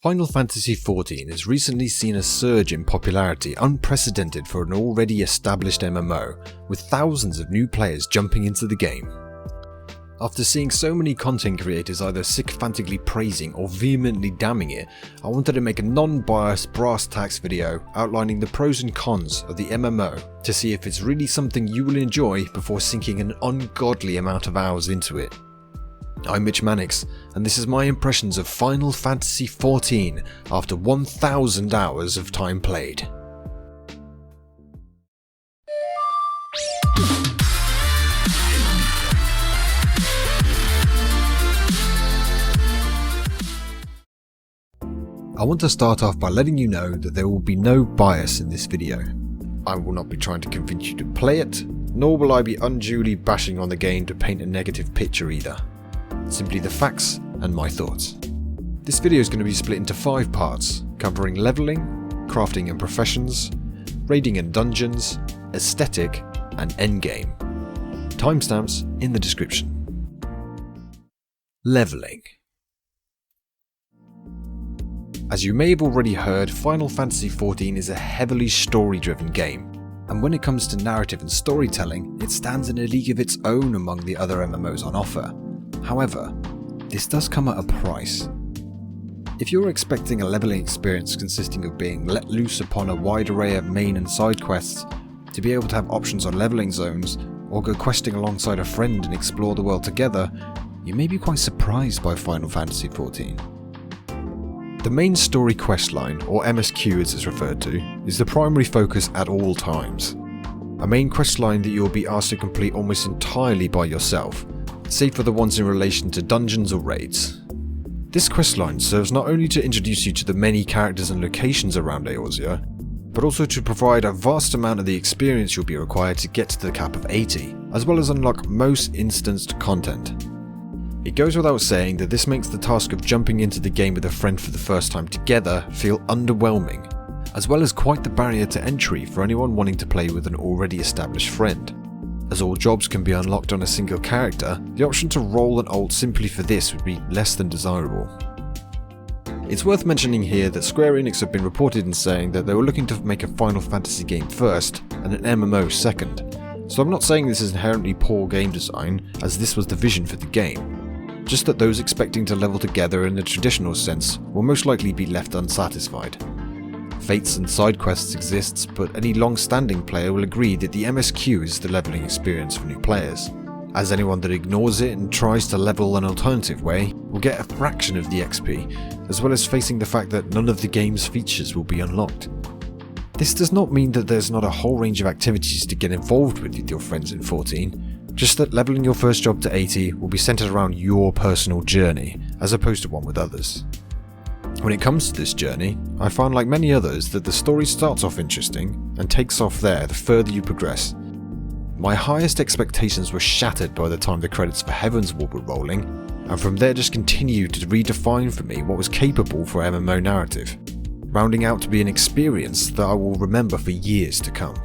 Final Fantasy XIV has recently seen a surge in popularity unprecedented for an already established MMO, with thousands of new players jumping into the game. After seeing so many content creators either sycophantically praising or vehemently damning it, I wanted to make a non-biased brass tacks video outlining the pros and cons of the MMO to see if it's really something you will enjoy before sinking an ungodly amount of hours into it. I'm Mitch Mannix, and this is my impressions of Final Fantasy XIV after 1000 hours of time played. I want to start off by letting you know that there will be no bias in this video. I will not be trying to convince you to play it, nor will I be unduly bashing on the game to paint a negative picture either. Simply the facts and my thoughts. This video is going to be split into 5 parts, covering leveling, crafting and professions, raiding and dungeons, aesthetic, and endgame. Timestamps in the description. Leveling. As you may have already heard, Final Fantasy XIV is a heavily story-driven game, and when it comes to narrative and storytelling, it stands in a league of its own among the other MMOs on offer. However, this does come at a price. If you're expecting a leveling experience consisting of being let loose upon a wide array of main and side quests, to be able to have options on leveling zones, or go questing alongside a friend and explore the world together, you may be quite surprised by Final Fantasy XIV. The main story questline, or MSQ as it's referred to, is the primary focus at all times. A main questline that you will be asked to complete almost entirely by yourself, save for the ones in relation to dungeons or raids. This questline serves not only to introduce you to the many characters and locations around Eorzea, but also to provide a vast amount of the experience you'll be required to get to the cap of 80, as well as unlock most instanced content. It goes without saying that this makes the task of jumping into the game with a friend for the first time together feel underwhelming, as well as quite the barrier to entry for anyone wanting to play with an already established friend. As all jobs can be unlocked on a single character, the option to roll an ult simply for this would be less than desirable. It's worth mentioning here that Square Enix have been reported in saying that they were looking to make a Final Fantasy game first and an MMO second, so I'm not saying this is inherently poor game design, as this was the vision for the game, just that those expecting to level together in the traditional sense will most likely be left unsatisfied. Fates and side quests exists, but any long-standing player will agree that the MSQ is the leveling experience for new players, as anyone that ignores it and tries to level an alternative way will get a fraction of the XP, as well as facing the fact that none of the game's features will be unlocked. This does not mean that there's not a whole range of activities to get involved with your friends in 14, just that leveling your first job to 80 will be centered around your personal journey, as opposed to one with others. When it comes to this journey, I found like many others that the story starts off interesting and takes off there the further you progress. My highest expectations were shattered by the time the credits for Heavensward were rolling, and from there just continued to redefine for me what was capable for MMO narrative, rounding out to be an experience that I will remember for years to come.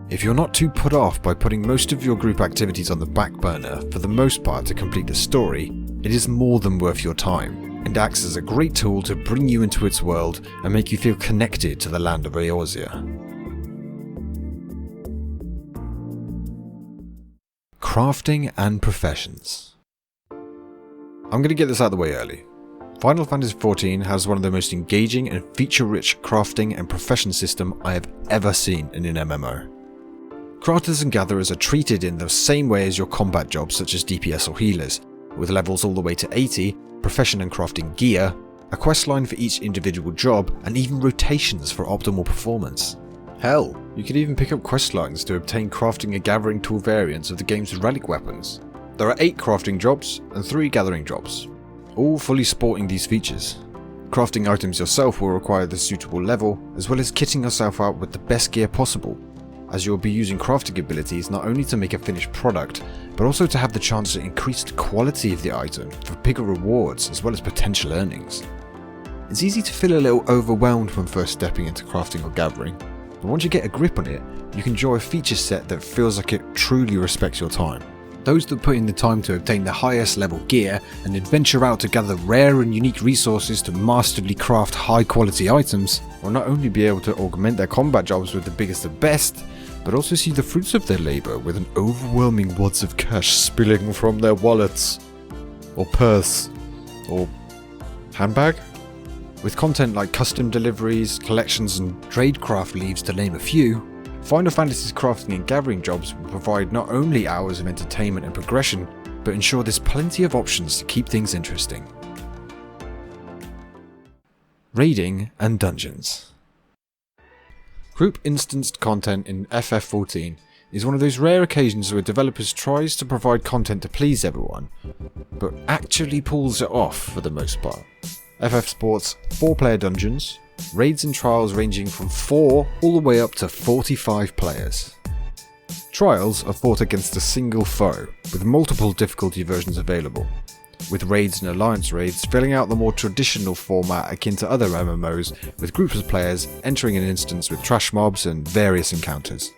If you're not too put off by putting most of your group activities on the back burner for the most part to complete the story, it is more than worth your time, and acts as a great tool to bring you into its world and make you feel connected to the land of Eorzea. Crafting and professions. I'm going to get this out of the way early. Final Fantasy XIV has one of the most engaging and feature-rich crafting and profession system I have ever seen in an MMO. Crafters and gatherers are treated in the same way as your combat jobs such as DPS or healers, with levels all the way to 80, profession and crafting gear, a questline for each individual job, and even rotations for optimal performance. Hell, you could even pick up questlines to obtain crafting and gathering tool variants of the game's relic weapons. There are 8 crafting jobs and 3 gathering jobs, all fully sporting these features. Crafting items yourself will require the suitable level, as well as kitting yourself out with the best gear possible, as you'll be using crafting abilities not only to make a finished product, but also to have the chance to increase the quality of the item for bigger rewards as well as potential earnings. It's easy to feel a little overwhelmed when first stepping into crafting or gathering, but once you get a grip on it, you can enjoy a feature set that feels like it truly respects your time. Those that put in the time to obtain the highest level gear and adventure out to gather rare and unique resources to masterfully craft high quality items will not only be able to augment their combat jobs with the biggest and best, but also see the fruits of their labour with an overwhelming wads of cash spilling from their wallets, or purse, or handbag. With content like custom deliveries, collections and tradecraft leaves to name a few, Final Fantasy's crafting and gathering jobs will provide not only hours of entertainment and progression, but ensure there's plenty of options to keep things interesting. Raiding and dungeons. Group instanced content in FF14 is one of those rare occasions where developers tries to provide content to please everyone, but actually pulls it off for the most part. FF sports 4-player dungeons, raids and trials ranging from 4 all the way up to 45 players. Trials are fought against a single foe, with multiple difficulty versions available, with raids and alliance raids filling out the more traditional format akin to other MMOs, with groups of players entering an instance with trash mobs and various encounters.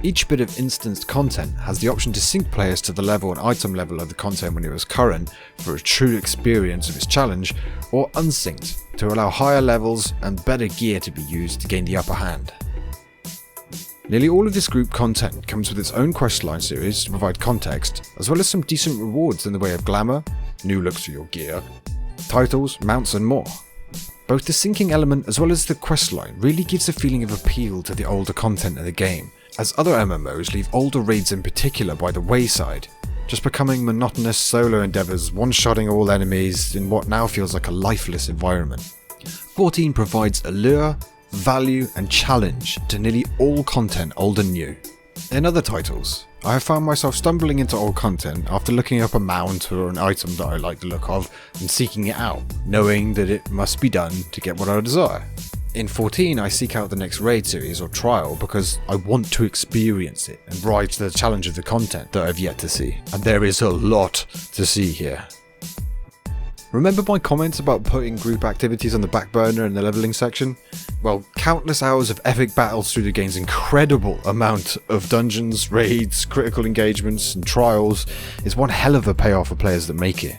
Each bit of instanced content has the option to sync players to the level and item level of the content when it was current for a true experience of its challenge, or unsynced to allow higher levels and better gear to be used to gain the upper hand. Nearly all of this group content comes with its own questline series to provide context, as well as some decent rewards in the way of glamour, new looks for your gear, titles, mounts and more. Both the syncing element as well as the questline really gives a feeling of appeal to the older content of the game, as other MMOs leave older raids in particular by the wayside, just becoming monotonous solo endeavours one-shotting all enemies in what now feels like a lifeless environment. 14 provides allure, value and challenge to nearly all content old and new. In other titles, I have found myself stumbling into old content after looking up a mount or an item that I like the look of and seeking it out, knowing that it must be done to get what I desire. In 14 I seek out the next raid series or trial because I want to experience it and rise to the challenge of the content that I've yet to see, and there is a lot to see here. Remember my comments about putting group activities on the back burner in the leveling section? Well, countless hours of epic battles through the game's incredible amount of dungeons, raids, critical engagements and trials is one hell of a payoff for players that make it.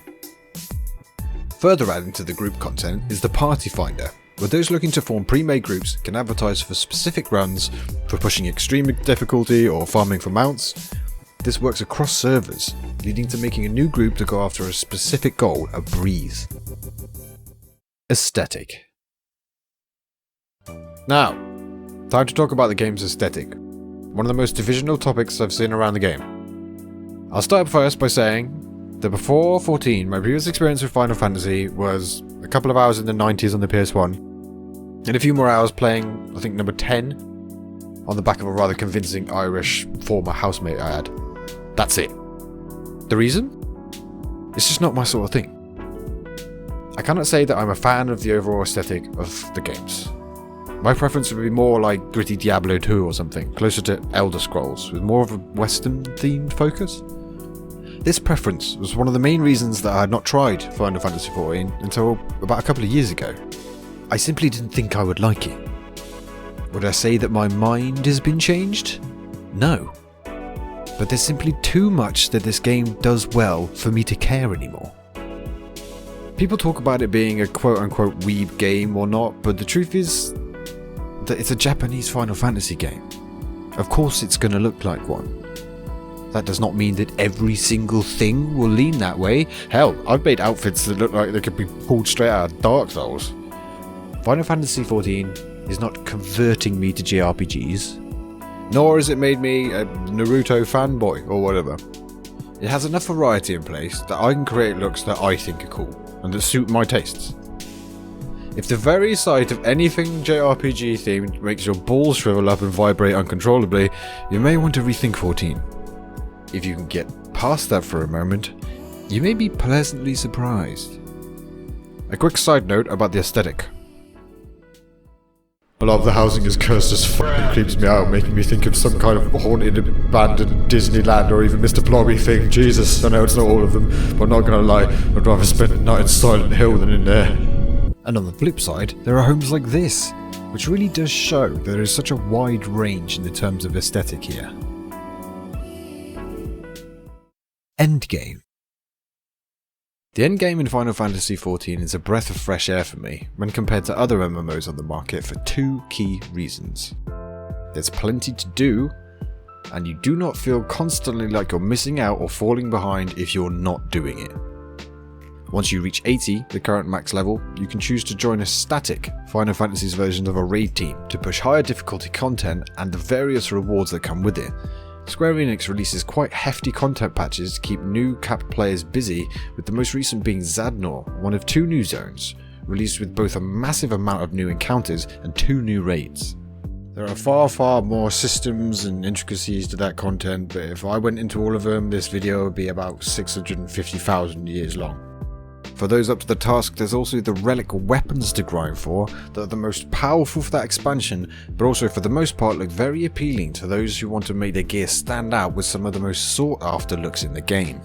Further adding to the group content is the Party Finder, where those looking to form pre-made groups can advertise for specific runs for pushing extreme difficulty or farming for mounts. This works across servers, leading to making a new group to go after a specific goal a breeze. Aesthetic. Now, time to talk about the game's aesthetic, one of the most divisional topics I've seen around the game. I'll start first by saying that before 14, my previous experience with Final Fantasy was a couple of hours in the 90s on the PS1, and a few more hours playing, I think, number 10, on the back of a rather convincing Irish former housemate I had. That's it. The reason? It's just not my sort of thing. I cannot say that I'm a fan of the overall aesthetic of the games. My preference would be more like gritty Diablo 2 or something, closer to Elder Scrolls, with more of a Western themed focus. This preference was one of the main reasons that I had not tried Final Fantasy XIV until about a couple of years ago. I simply didn't think I would like it. Would I say that my mind has been changed? No. But there's simply too much that this game does well for me to care anymore. People talk about it being a quote-unquote weeb game or not, but the truth is that it's a Japanese Final Fantasy game. Of course it's going to look like one. That does not mean that every single thing will lean that way. Hell, I've made outfits that look like they could be pulled straight out of Dark Souls. Final Fantasy XIV is not converting me to JRPGs, nor has it made me a Naruto fanboy or whatever. It has enough variety in place that I can create looks that I think are cool and that suit my tastes. If the very sight of anything JRPG themed makes your balls shrivel up and vibrate uncontrollably, you may want to rethink 14. If you can get past that for a moment, you may be pleasantly surprised. A quick side note about the aesthetic. A lot of the housing is cursed as fuck and creeps me out, making me think of some kind of haunted, abandoned Disneyland or even Mr. Blobby thing. Jesus, I know it's not all of them, but I'm not gonna lie, I'd rather spend a night in Silent Hill than in there. And on the flip side, there are homes like this, which really does show that there is such a wide range in the terms of aesthetic here. Endgame. The endgame in Final Fantasy XIV is a breath of fresh air for me when compared to other MMOs on the market for two key reasons. There's plenty to do, and you do not feel constantly like you're missing out or falling behind if you're not doing it. Once you reach 80, the current max level, you can choose to join a static Final Fantasy's version of a raid team to push higher difficulty content and the various rewards that come with it. Square Enix releases quite hefty content patches to keep new capped players busy, with the most recent being Zadnor, one of two new zones, released with both a massive amount of new encounters and 2 new raids. There are far more systems and intricacies to that content, but if I went into all of them, this video would be about 650,000 years long. For those up to the task, there's also the relic weapons to grind for that are the most powerful for that expansion, but also for the most part look very appealing to those who want to make their gear stand out with some of the most sought after looks in the game.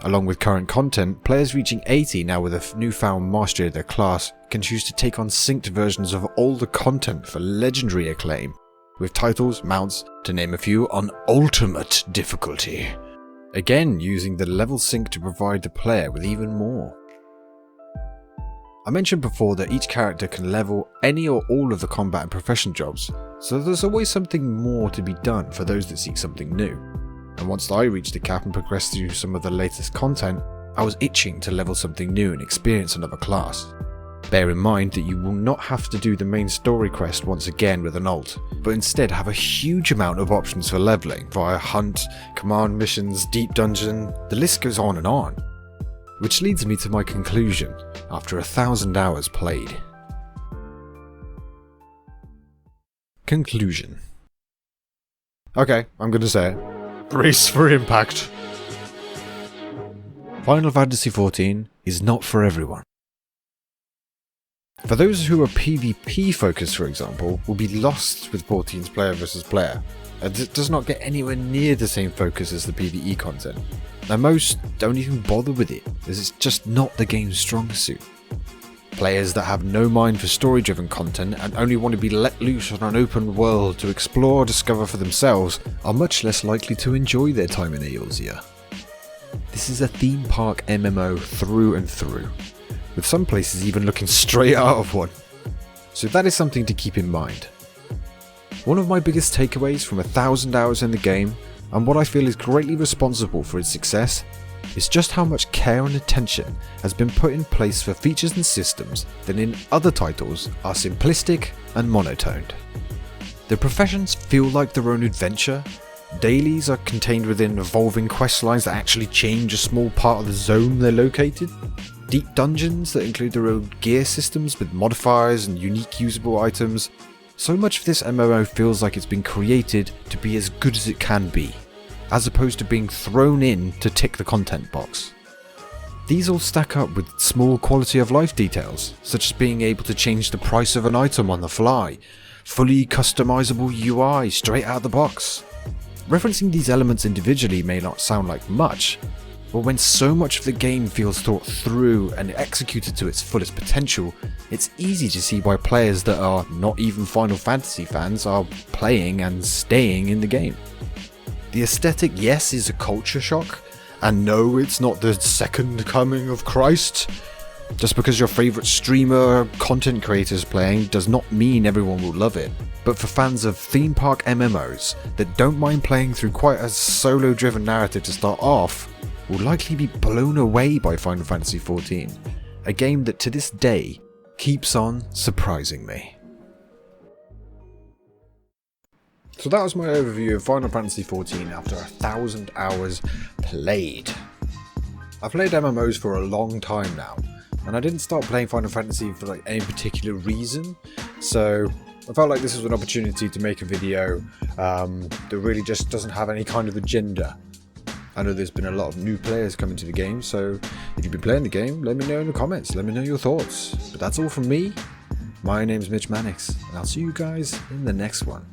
Along with current content, players reaching 80 now with a newfound mastery of their class can choose to take on synced versions of all the content for legendary acclaim, with titles, mounts, to name a few, on ultimate difficulty. Again, using the level sync to provide the player with even more. I mentioned before that each character can level any or all of the combat and profession jobs, so there's always something more to be done for those that seek something new. And once I reached the cap and progressed through some of the latest content, I was itching to level something new and experience another class. Bear in mind that you will not have to do the main story quest once again with an alt, but instead have a huge amount of options for leveling via hunt, command missions, deep dungeon, the list goes on and on. Which leads me to my conclusion after 1,000 hours played. Conclusion. Okay, I'm gonna say it. Brace for impact. Final Fantasy XIV is not for everyone. For those who are PvP focused, for example, will be lost with 14's player versus player. It does not get anywhere near the same focus as the PvE content, and most don't even bother with it, as it's just not the game's strong suit. Players that have no mind for story-driven content and only want to be let loose on an open world to explore or discover for themselves are much less likely to enjoy their time in Eorzea. This is a theme park MMO through and through, with some places even looking straight out of one. So that is something to keep in mind. One of my biggest takeaways from 1,000 hours in the game, and what I feel is greatly responsible for its success, is just how much care and attention has been put in place for features and systems that in other titles are simplistic and monotoned. The professions feel like their own adventure, dailies are contained within evolving quest lines that actually change a small part of the zone they're located, deep dungeons that include their own gear systems with modifiers and unique usable items. So much of this MMO feels like it's been created to be as good as it can be, as opposed to being thrown in to tick the content box. These all stack up with small quality of life details, such as being able to change the price of an item on the fly, fully customizable UI straight out of the box. Referencing these elements individually may not sound like much, but when so much of the game feels thought through and executed to its fullest potential, it's easy to see why players that are not even Final Fantasy fans are playing and staying in the game. The aesthetic, yes, is a culture shock, and no, it's not the second coming of Christ. Just because your favourite streamer or content creator is playing does not mean everyone will love it. But for fans of theme park MMOs that don't mind playing through quite a solo driven narrative to start off, will likely be blown away by Final Fantasy XIV, a game that to this day keeps on surprising me. So that was my overview of Final Fantasy XIV after 1,000 hours played. I've played MMOs for a long time now, and I didn't start playing Final Fantasy for any particular reason, so I felt like this was an opportunity to make a video that really just doesn't have any kind of agenda. I know there's been a lot of new players coming to the game, so if you've been playing the game, let me know in the comments, let me know your thoughts. But that's all from me. My name's Mitch Mannix, and I'll see you guys in the next one.